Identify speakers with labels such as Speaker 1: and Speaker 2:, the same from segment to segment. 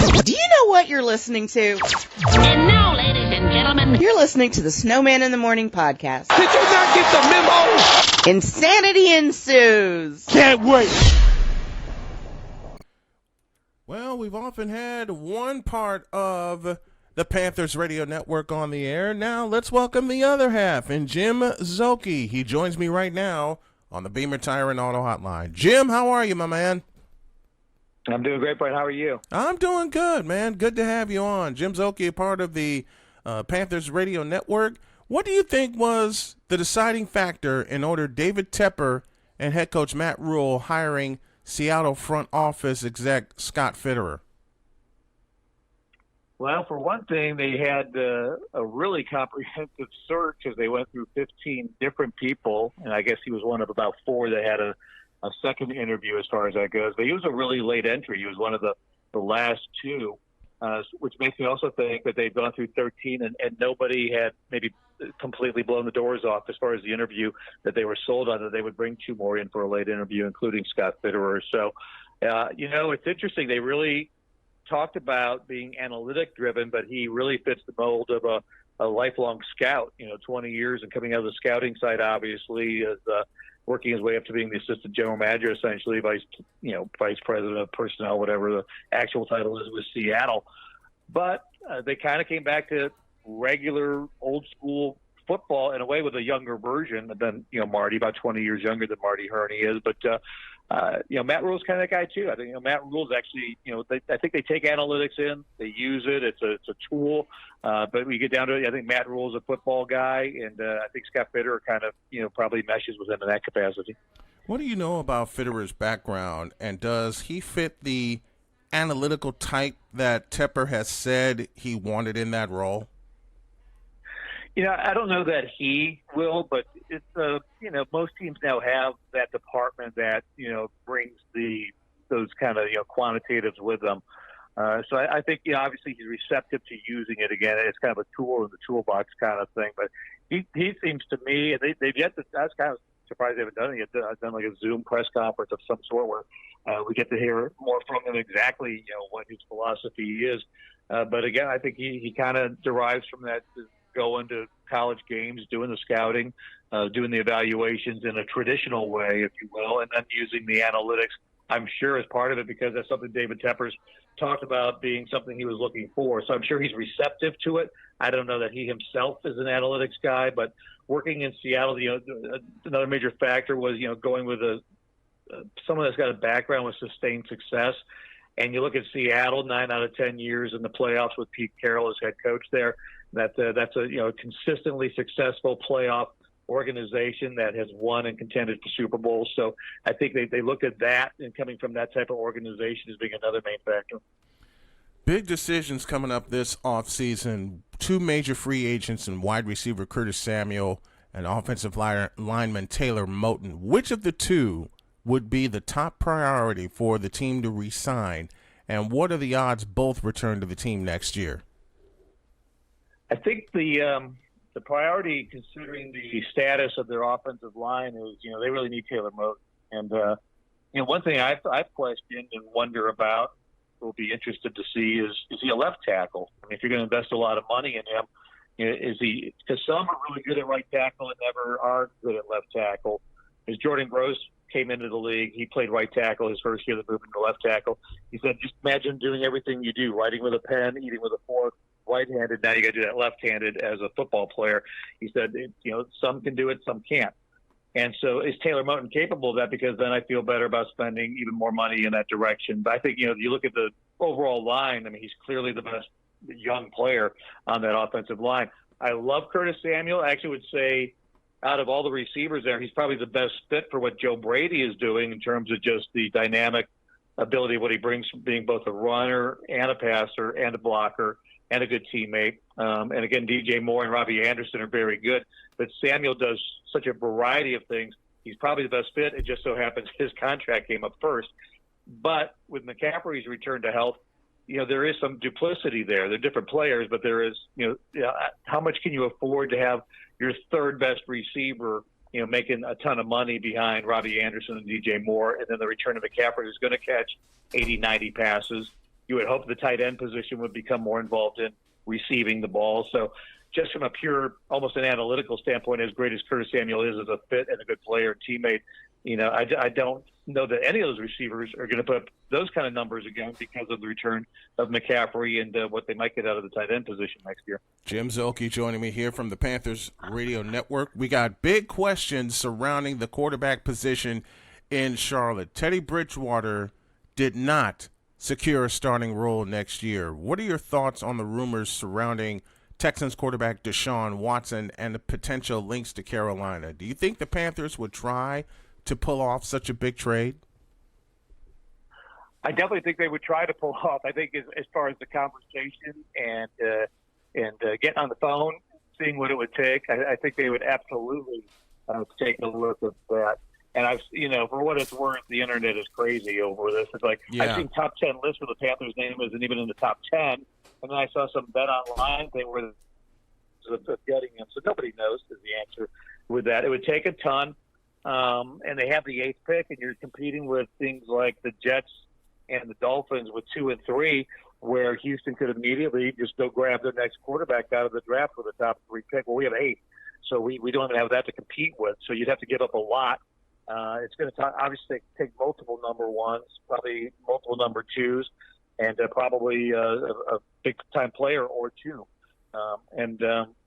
Speaker 1: Do you know what you're listening to?
Speaker 2: And now, ladies and gentlemen,
Speaker 1: You're listening to the Snowman in the Morning podcast.
Speaker 3: Did you not get the memo?
Speaker 1: Insanity ensues.
Speaker 3: Can't wait.
Speaker 4: Well, we've often had one part of the Panthers Radio Network on the air. Now let's welcome the other half, and Jim Szoke. He joins me right now on the Beamer Tire and Auto Hotline. Jim, how are you, my man?
Speaker 5: I'm doing great, Brian. How are you?
Speaker 4: I'm doing good, man. Good to have you on. Jim Szoke, a part of the Panthers Radio Network. What do you think was the deciding factor in order David Tepper and head coach Matt Rule hiring Seattle front office exec Scott Fitterer?
Speaker 5: Well, for one thing, they had a really comprehensive search as they went through 15 different people, and I guess he was one of about 4 that had a second interview as far as that goes. But he was a really late entry. He was one of the last 2, which makes me also think that they've gone through 13 and nobody had maybe completely blown the doors off as far as the interview that they were sold on, that they would bring 2 more in for a late interview, including Scott Fitterer. So, it's interesting. They really talked about being analytic driven, but he really fits the mold of a lifelong scout, 20 years and coming out of the scouting side, obviously, as working his way up to being the assistant general manager, essentially vice president of personnel, whatever the actual title is with Seattle. But they kind of came back to regular old school football in a way with a younger version than, Marty, about 20 years younger than Marty Herney is. But, Matt Rule's kind of that guy too. I think, Matt Rule's actually, I think they take analytics in, they use it. It's a tool. But we get down to it, I think Matt Rule's a football guy, and I think Scott Fitterer kind of, probably meshes with him in that capacity.
Speaker 4: What do you know about Fitterer's background, and does he fit the analytical type that Tepper has said he wanted in that role?
Speaker 5: I don't know that he will, but it's most teams now have that department that brings those kind of quantitatives with them. So I think obviously he's receptive to using it again. It's kind of a tool in the toolbox kind of thing. But he seems to me, and they've yet to. I was kind of surprised they haven't done it yet. I've done like a Zoom press conference of some sort where we get to hear more from him exactly what his philosophy is. But again, I think he kind of derives from that. Going to college games, doing the scouting, doing the evaluations in a traditional way, if you will, and then using the analytics, I'm sure, as part of it, because that's something David Tepper's talked about being something he was looking for. So I'm sure he's receptive to it. I don't know that he himself is an analytics guy, but working in Seattle, another major factor was, going with someone that's got a background with sustained success. And you look at Seattle, 9 out of 10 years in the playoffs with Pete Carroll as head coach there. That's a consistently successful playoff organization that has won and contended for Super Bowls. So I think they looked at that, and coming from that type of organization as being another main factor.
Speaker 4: Big decisions coming up this offseason. 2 major free agents and wide receiver Curtis Samuel and offensive lineman Taylor Moton. Which of the 2 would be the top priority for the team to re-sign, and what are the odds both return to the team next year?
Speaker 5: I think the priority, considering the status of their offensive line, is they really need Taylor Moton. And one thing I've questioned and wonder about, we'll be interested to see, is he a left tackle? I mean, if you're going to invest a lot of money in him, is he? Because some are really good at right tackle and never are good at left tackle. As Jordan Gross came into the league, he played right tackle his first year, that moved into left tackle. He said, just imagine doing everything you do, writing with a pen, eating with a fork, right-handed. Now you got to do that left-handed as a football player. He said, some can do it, some can't. And so is Taylor Moton capable of that? Because then I feel better about spending even more money in that direction. But I think, you look at the overall line, I mean, he's clearly the best young player on that offensive line. I love Curtis Samuel. I actually would say out of all the receivers there, he's probably the best fit for what Joe Brady is doing in terms of just the dynamic ability, what he brings from being both a runner and a passer and a blocker and a good teammate. And again, DJ Moore and Robbie Anderson are very good, but Samuel does such a variety of things. He's probably the best fit. It just so happens his contract came up first. But with McCaffrey's return to health, there is some duplicity there. They're different players, but there is, how much can you afford to have your third best receiver, making a ton of money behind Robbie Anderson and DJ Moore, and then the return of McCaffrey, who's going to catch 80, 90 passes. You would hope the tight end position would become more involved in receiving the ball. So just from a pure, almost an analytical standpoint, as great as Curtis Samuel is as a fit and a good player and teammate, I don't know that any of those receivers are going to put up those kind of numbers again because of the return of McCaffrey and what they might get out of the tight end position next year.
Speaker 4: Jim Szoke joining me here from the Panthers Radio Network. We got big questions surrounding the quarterback position in Charlotte. Teddy Bridgewater did not secure a starting role next year. What are your thoughts on the rumors surrounding Texans quarterback Deshaun Watson and the potential links to Carolina? Do you think the Panthers would try to pull off such a big trade?
Speaker 5: I definitely think they would try to pull off. I think as far as the conversation and getting on the phone, seeing what it would take, I think they would absolutely take a look at that. And for what it's worth, the internet is crazy over this. It's like I've seen top 10 lists where the Panthers' name isn't even in the top 10, and then I saw some bet online thing where they're getting him. So nobody knows is the answer with that. It would take a ton. And they have the 8th pick, and you're competing with things like the Jets and the Dolphins with 2 and 3, where Houston could immediately just go grab their next quarterback out of the draft with a top 3 pick. Well, we have 8, so we don't even have that to compete with. So you'd have to give up a lot. It's going to obviously take multiple number ones, probably multiple number 2s, and probably a big-time player or 2. And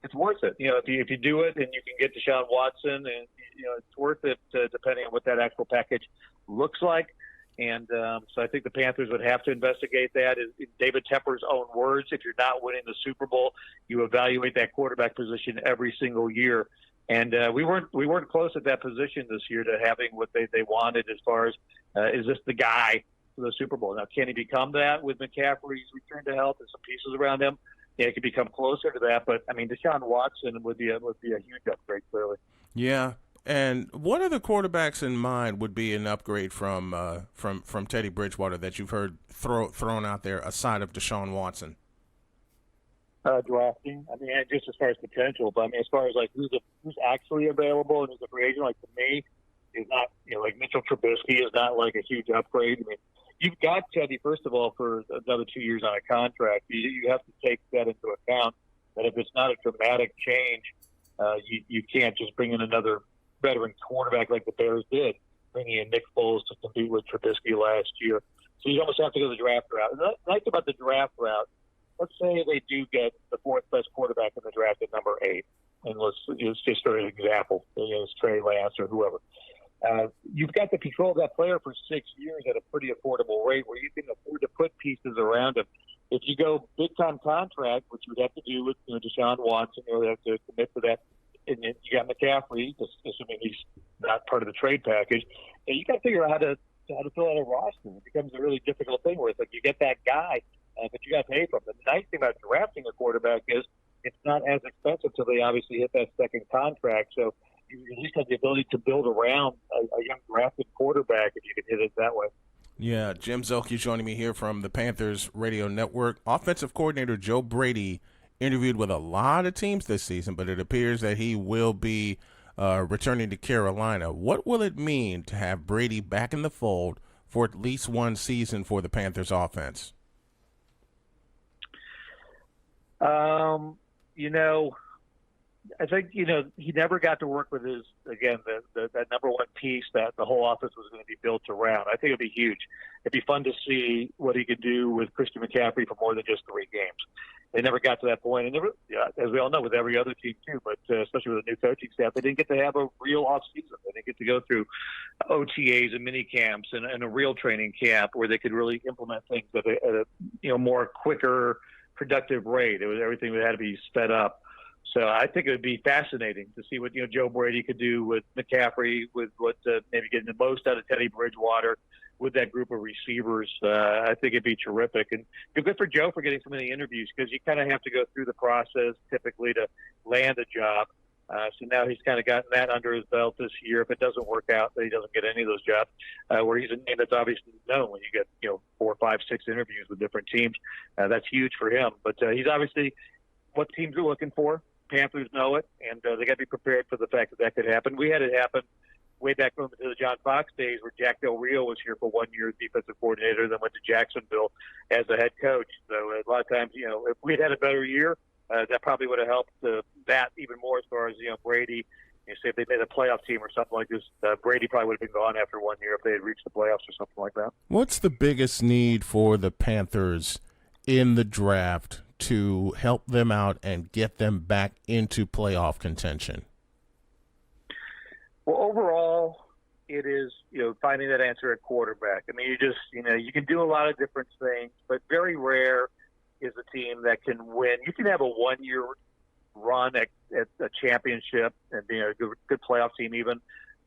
Speaker 5: it's worth it. If you do it and you can get Deshaun Watson, and it's worth it depending on what that actual package looks like. And so I think the Panthers would have to investigate that. In David Tepper's own words, if you're not winning the Super Bowl, you evaluate that quarterback position every single year. And we weren't close at that position this year to having what they wanted as far as is this the guy for the Super Bowl? Now, can he become that with McCaffrey's return to health and some pieces around him? Yeah, it could become closer to that. But, Deshaun Watson would be a huge upgrade, clearly.
Speaker 4: Yeah. And what other quarterbacks in mind would be an upgrade from Teddy Bridgewater that you've heard thrown out there aside of Deshaun Watson?
Speaker 5: Drafting. Just as far as potential, but as far as like who's actually available and who's a free agent, like to me, is not like Mitchell Trubisky is not like a huge upgrade. You've got Teddy first of all for another 2 years on a contract. You have to take that into account. That if it's not a dramatic change, you can't just bring in another veteran quarterback like the Bears did, bringing in Nick Foles to compete with Trubisky last year. So you almost have to go the draft route. And the nice about the draft route, let's say they do get the 4th best quarterback in the draft at number 8, and let's just for an example, it's Trey Lance or whoever. You've got the control of that player for 6 years at a pretty affordable rate where you can afford to put pieces around him. If you go big-time contract, which you would have to do with Deshaun Watson, you would have to commit to that, and then you got McCaffrey, assuming he's not part of the trade package, and you got to figure out how to fill out a roster. It becomes a really difficult thing where it's like you get that guy, but you got to pay for him. The nice thing about drafting a quarterback is it's not as expensive till they obviously hit that second contract. So you at least have the ability to build around a young drafted quarterback if you can hit it that way.
Speaker 4: Yeah, Jim Szoke joining me here from the Panthers Radio Network. Offensive coordinator Joe Brady interviewed with a lot of teams this season, but it appears that he will be returning to Carolina. What will it mean to have Brady back in the fold for at least one season for the Panthers offense?
Speaker 5: I think, he never got to work with that number one piece that the whole offense was going to be built around. I think it'd be huge. It'd be fun to see what he could do with Christian McCaffrey for more than just 3 games. They never got to that point. And as we all know, with every other team too, but especially with a new coaching staff, they didn't get to have a real offseason. They didn't get to go through OTAs and mini camps and a real training camp where they could really implement things at a more quicker, productive rate. Everything had to be sped up. So I think it would be fascinating to see what Joe Brady could do with McCaffrey, with what maybe getting the most out of Teddy Bridgewater with that group of receivers. I think it'd be terrific. And good for Joe for getting so many interviews because you kind of have to go through the process typically to land a job. So now he's kind of gotten that under his belt this year. If it doesn't work out, then he doesn't get any of those jobs. Where he's a name that's obviously known when you get 4, 5, 6 interviews with different teams. That's huge for him. But he's obviously what teams are looking for. Panthers know it, and they got to be prepared for the fact that could happen. We had it happen way back into the John Fox days where Jack Del Rio was here for 1 year as defensive coordinator, then went to Jacksonville as a head coach. So a lot of times, if we'd had a better year, that probably would have helped that even more as far as, Brady. Say if they made a playoff team or something like this, Brady probably would have been gone after 1 year if they had reached the playoffs or something like that.
Speaker 4: What's the biggest need for the Panthers in the draft to help them out and get them back into playoff contention?
Speaker 5: Well, overall, it is, finding that answer at quarterback. I mean, you can do a lot of different things, but very rare is a team that can win. You can have a 1 year run at a championship and be a good playoff team even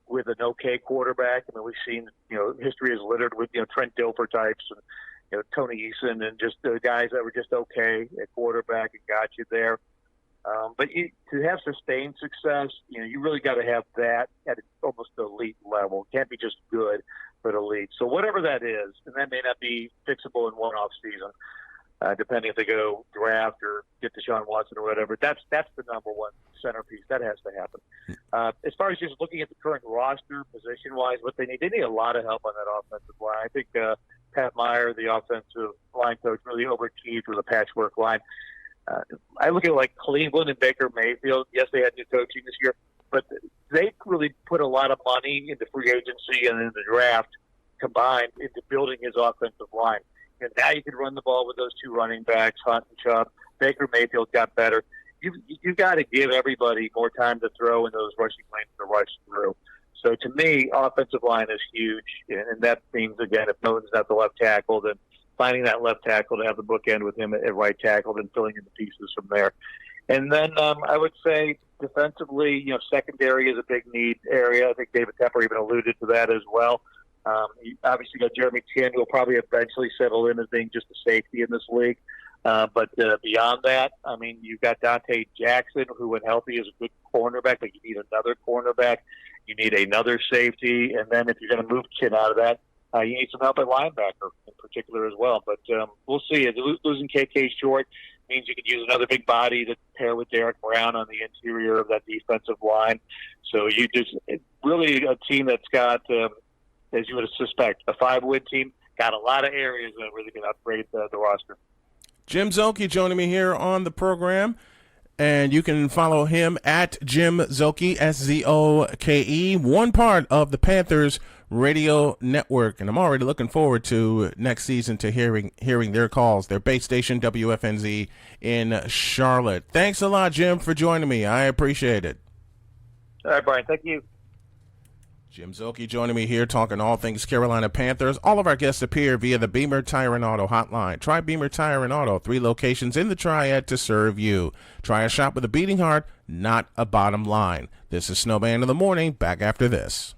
Speaker 5: with an okay quarterback. I mean, we've seen, history is littered with, Trent Dilfer types and, Tony Eason and just guys that were just okay at quarterback and got you there. But to have sustained success, you really got to have that at almost the elite level. It can't be just good, but elite. So whatever that is, and that may not be fixable in one off season, depending if they go draft or get Deshaun Watson or whatever. That's the number one centerpiece. That has to happen. As far as just looking at the current roster, position-wise, what they need a lot of help on that offensive line. I think Pat Meyer, the offensive line coach, really overachieved with a patchwork line. I look at like Cleveland and Baker Mayfield. Yes, they had new coaching this year, but they really put a lot of money into free agency and in the draft combined into building his offensive line. And now you can run the ball with those two running backs, Hunt and Chubb. Baker Mayfield got better. You've got to give everybody more time to throw in those rushing lanes to rush through. So to me, offensive line is huge, and that means, again, if Moton's not the left tackle, then finding that left tackle to have the bookend with him at right tackle, then filling in the pieces from there. And then I would say defensively, secondary is a big need area. I think David Tepper even alluded to that as well. You obviously got Jeremy Chinn, who will probably eventually settle in as being just a safety in this league. But beyond that, I mean, you've got Dante Jackson, who when healthy is a good cornerback, but you need another cornerback. You need another safety. And then if you're going to move Chinn out of that, you need some help at linebacker in particular as well. But we'll see. Losing KK Short means you could use another big body to pair with Derek Brown on the interior of that defensive line. So really a team that's got, as you would suspect, a 5-win team, got a lot of areas that really can upgrade the roster.
Speaker 4: Jim Szoke joining me here on the program, and you can follow him at Jim Szoke, Szoke, one part of the Panthers Radio Network, and I'm already looking forward to next season to hearing their calls. Their base station, WFNZ in Charlotte. Thanks a lot, Jim, for joining me. I appreciate it.
Speaker 5: All right, Brian. Thank you.
Speaker 4: Jim Szoke joining me here talking all things Carolina Panthers. All of our guests appear via the Beamer Tire and Auto hotline. Try Beamer Tire and Auto, 3 locations in the Triad to serve you. Try a shop with a beating heart, not a bottom line. This is Snowman in the Morning, back after this.